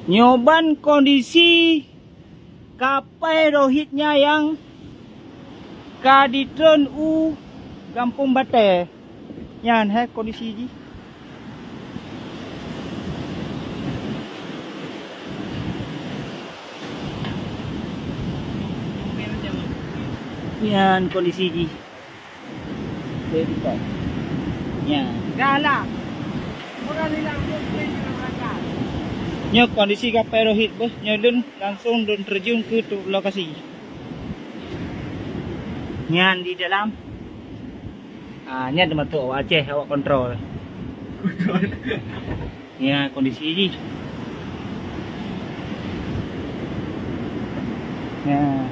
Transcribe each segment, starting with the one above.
Nyoban kondisi kapal rohitnya yang kaditron u Kampung Bate. Yan kondisi ji. Yan kondisi ji. Yan. Galak. Orang ni lang mungkin nak berangkat. Nyo kondisi kapal rohit bos, nyo dun langsung dun terjun ke lokasi. Nyan di dalam. Nyan termasuk awak Aceh, awak kontrol. Ya kondisi ni. Ya.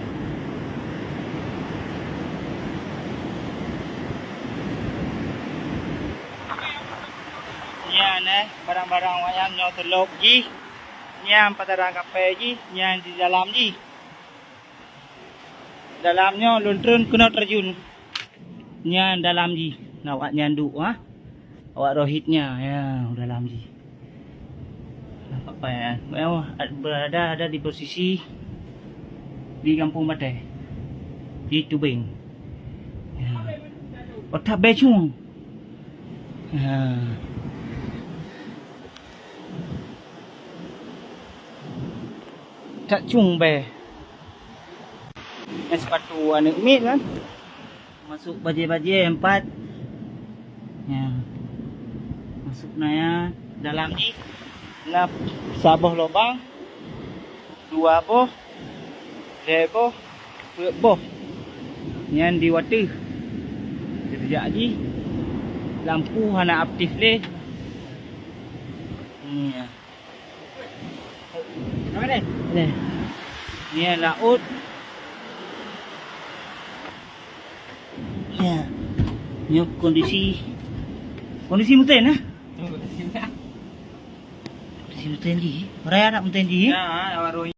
Nyan barang-barang wayang nyo telok ji. Nyan patarang kapal ji, nyan di dalam ji. Dalamnya luntun kena terjun. Nyan dalam ji. Awak nyandu Awak rohitnya ya dalam ji. Nampak apa ya? Berada di posisi di Kampung Bate. Di Tubing. Ya. Otak becung. Ya. Tak cung be. Sepatu anak umit kan. Masuk bajai-bajai 4. Ya. Masuk naya dalam ni. Nak saboh lubang. 2 boh. 3 boh. 4 boh. Yang di water. Sejak ni lampu hana aktif leh. Ni ya. Apa ni? Ni laut. Ya. Ni kondisi muten Kondisi muten di. Raya nak muten di. Ya, awak rohit.